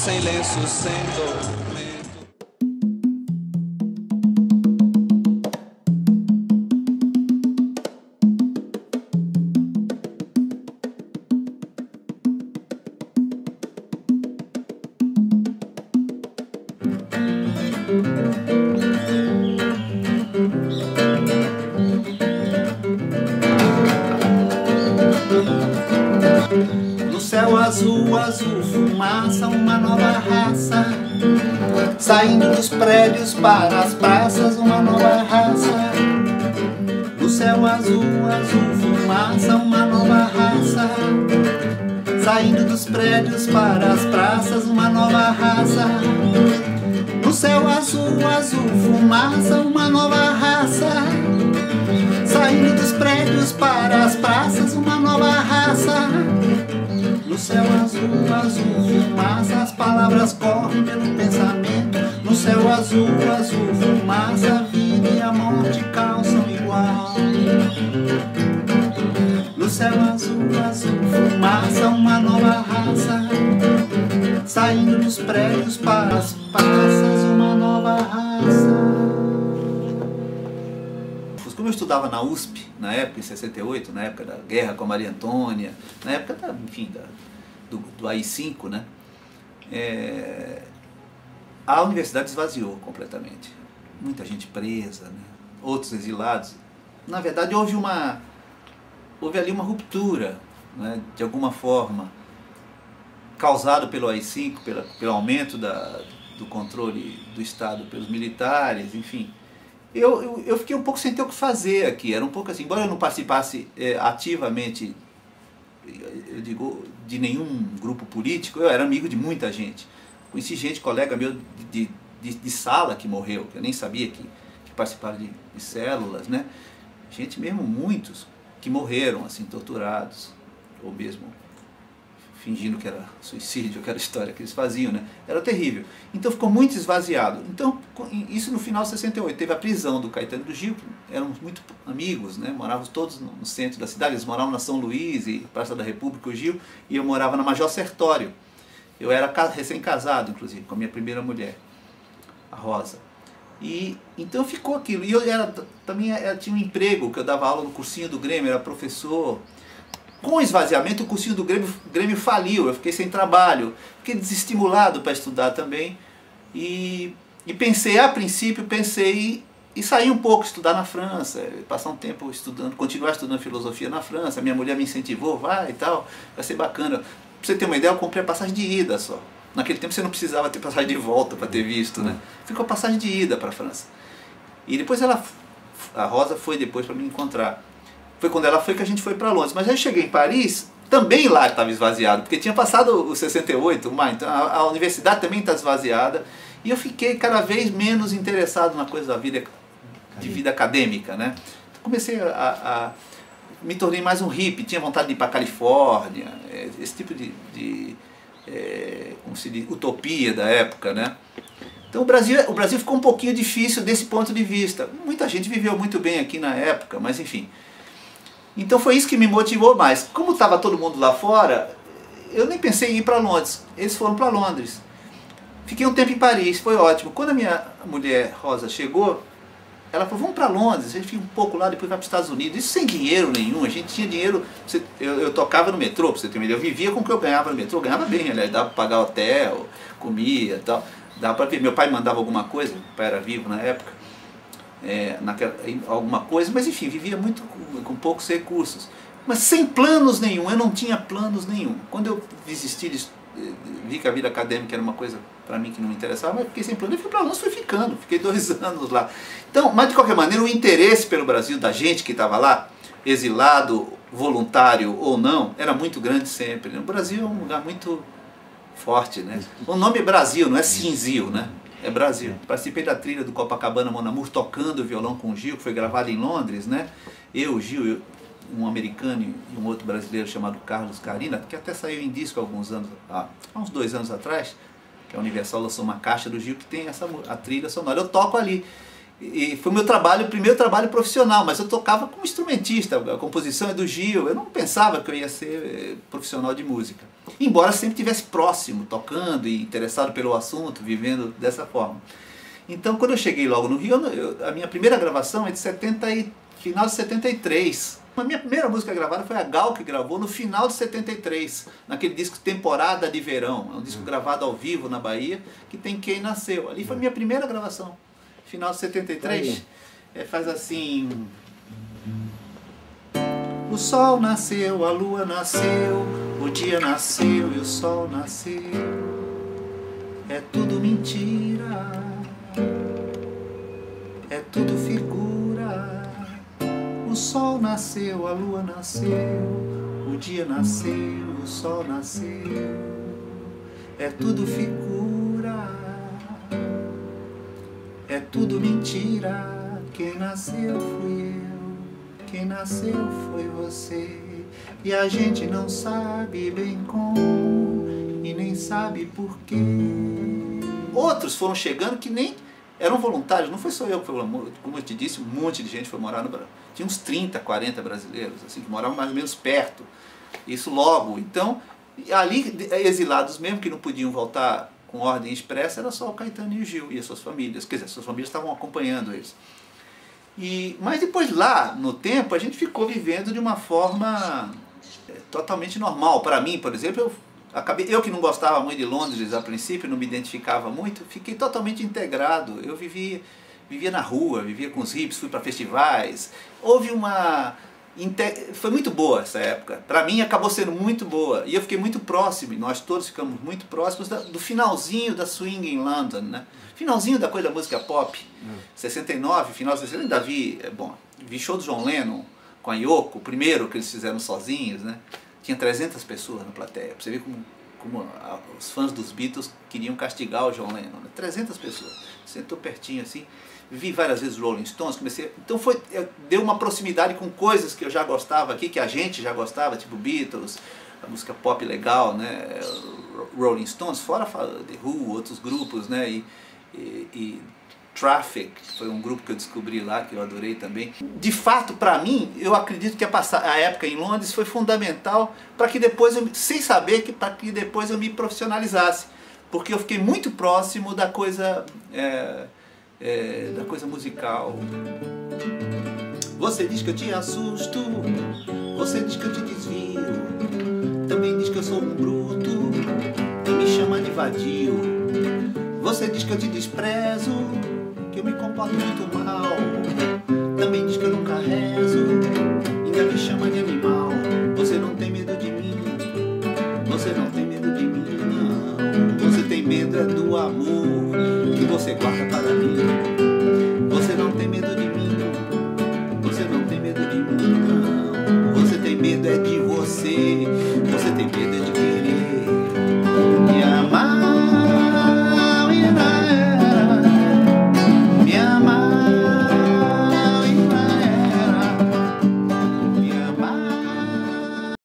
sem lenço, sem tormento. No céu azul, azul, fumaça, uma nova raça, saindo dos prédios para as praças, uma nova raça. No céu azul, azul, fumaça, uma nova raça, saindo dos prédios para as praças, uma nova raça. No céu azul, azul, fumaça, uma nova raça, saindo dos prédios para as praças, uma nova raça. No céu azul, azul, fumaça, as palavras correm pelo pensamento. No céu azul, azul, fumaça, a vida e a morte calçam igual. No céu azul, azul, fumaça, uma nova raça, saindo dos prédios para as praças, uma nova raça. Como eu estudava na USP, na época, em 68, na época da guerra com a Maria Antônia, na época, enfim, do AI-5, né? A universidade esvaziou completamente. Muita gente presa, né? Outros exilados. Na verdade, houve ali uma ruptura, né? De alguma forma, causado pelo AI-5, pelo aumento do controle do Estado pelos militares, enfim. Eu fiquei um pouco sem ter o que fazer aqui, era um pouco assim, embora eu não participasse ativamente, eu digo, de nenhum grupo político, eu era amigo de muita gente. Conheci gente, colega meu de sala que morreu, que eu nem sabia que participaram de células, né? Gente mesmo, muitos, que morreram assim, torturados, ou mesmo fingindo que era suicídio, que era a história que eles faziam, né? Era terrível. Então ficou muito esvaziado. Então, isso no final de 68. Teve a prisão do Caetano e do Gil, que eram muito amigos, né? Morávamos todos no centro da cidade, eles moravam na São Luís e Praça da República, o Gil, e eu morava na Major Sertório. Eu era recém-casado, inclusive, com a minha primeira mulher, a Rosa. E então ficou aquilo. E eu também tinha um emprego, que eu dava aula no cursinho do Grêmio, era professor. Com o esvaziamento, o cursinho do Grêmio faliu, eu fiquei sem trabalho, fiquei desestimulado para estudar também. E pensei, a princípio, em sair um pouco, estudar na França, passar um tempo estudando, continuar estudando filosofia na França. Minha mulher me incentivou, vai e tal, vai ser bacana. Pra você ter uma ideia, eu comprei a passagem de ida só. Naquele tempo você não precisava ter passagem de volta para ter visto, né? Ficou a passagem de ida para a França. E depois a Rosa foi depois para me encontrar. Foi quando ela foi que a gente foi para Londres. Mas aí eu cheguei em Paris, também lá estava esvaziado, porque tinha passado o 68, então a universidade também está esvaziada. E eu fiquei cada vez menos interessado na coisa da vida, de vida acadêmica, né? Comecei me tornei mais um hippie, tinha vontade de ir para a Califórnia, esse tipo como se diz, utopia da época, né? Então o Brasil ficou um pouquinho difícil desse ponto de vista. Muita gente viveu muito bem aqui na época, mas enfim. Então foi isso que me motivou mais. Como estava todo mundo lá fora, eu nem pensei em ir para Londres. Eles foram para Londres. Fiquei um tempo em Paris, foi ótimo. Quando a minha mulher Rosa chegou, ela falou, vamos para Londres, a gente fica um pouco lá, depois vai para os Estados Unidos. Isso sem dinheiro nenhum, a gente tinha dinheiro. Eu tocava no metrô, para você ter uma ideia. Eu vivia com o que eu ganhava no metrô, eu ganhava bem, aliás, dava para pagar hotel, comia e tal. Dava para ver. Meu pai mandava alguma coisa, meu pai era vivo na época. Alguma coisa, mas enfim, vivia muito com poucos recursos, mas sem planos nenhum, eu não tinha planos nenhum. Quando eu desisti, vi que a vida acadêmica era uma coisa para mim que não me interessava, mas fiquei sem plano, eu fui para Londres, fui ficando, fiquei 2 anos lá. Então, mas de qualquer maneira, o interesse pelo Brasil da gente que estava lá, exilado, voluntário ou não, era muito grande sempre. O Brasil é um lugar muito forte, né? O nome é Brasil, não é Cinzil, né? É Brasil. Participei da trilha do Copacabana Mon Amour, tocando violão com o Gil, que foi gravado em Londres, né? O Gil, um americano e um outro brasileiro chamado Carlos Carina, que até saiu em disco há uns 2 anos atrás, que a Universal lançou uma caixa do Gil que tem a trilha sonora. Eu toco ali. E foi meu trabalho, primeiro trabalho profissional, mas eu tocava como instrumentista, a composição é do Gil, eu não pensava que eu ia ser profissional de música. Embora sempre estivesse próximo, tocando e interessado pelo assunto, vivendo dessa forma. Então quando eu cheguei logo no Rio, a minha primeira gravação é de final de 73. A minha primeira música gravada foi a Gal que gravou no final de 73, naquele disco Temporada de Verão, é um disco gravado ao vivo na Bahia, que tem Quem Nasceu. Ali foi a minha primeira gravação. Final de 73, faz assim: o sol nasceu, a lua nasceu, o dia nasceu e o sol nasceu. É tudo mentira, é tudo figura. O sol nasceu, a lua nasceu, o dia nasceu, o sol nasceu. É tudo figura, é tudo mentira. Quem nasceu fui eu, quem nasceu foi você. E a gente não sabe bem como e nem sabe porquê. Outros foram chegando que nem eram voluntários, não foi só eu que fui, como eu te disse, um monte de gente foi morar no Brasil. Tinha uns 30, 40 brasileiros, assim, que moravam mais ou menos perto. Isso logo. Então, ali, exilados mesmo, que não podiam voltar com ordem expressa, era só o Caetano e o Gil e as suas famílias. Quer dizer, suas famílias estavam acompanhando eles. Mas depois lá, no tempo, a gente ficou vivendo de uma forma totalmente normal. Para mim, por exemplo, eu que não gostava muito de Londres a princípio, não me identificava muito, fiquei totalmente integrado. Eu vivia na rua, vivia com os hippies, fui para festivais. Houve foi muito boa essa época. Para mim acabou sendo muito boa. E eu fiquei muito próximo, nós todos ficamos muito próximos do finalzinho da swing em London, né? Finalzinho da coisa da música pop. 69, final de 60, ainda vi show do John Lennon com a Yoko, o primeiro que eles fizeram sozinhos, né? Tinha 300 pessoas na plateia. Pra você ver como os fãs dos Beatles queriam castigar o John Lennon, né? 300 pessoas. Sentou pertinho assim. Vi várias vezes Rolling Stones, então deu uma proximidade com coisas que eu já gostava aqui, que a gente já gostava, tipo Beatles, a música pop legal, né? Rolling Stones, fora The Who, outros grupos, né? E Traffic, foi um grupo que eu descobri lá, que eu adorei também. De fato, para mim, eu acredito que a época em Londres foi fundamental para que depois, sem saber, para que depois eu me profissionalizasse, porque eu fiquei muito próximo da coisa musical. Você diz que eu te assusto, você diz que eu te desvio, também diz que eu sou um bruto e me chama de vadio. Você diz que eu te desprezo, que eu me comporto muito mal, também diz que eu nunca rezo, ainda me chama de animal. Você não tem medo de mim, você não tem medo de mim, não. Você tem medo do amor que você guarda para mim.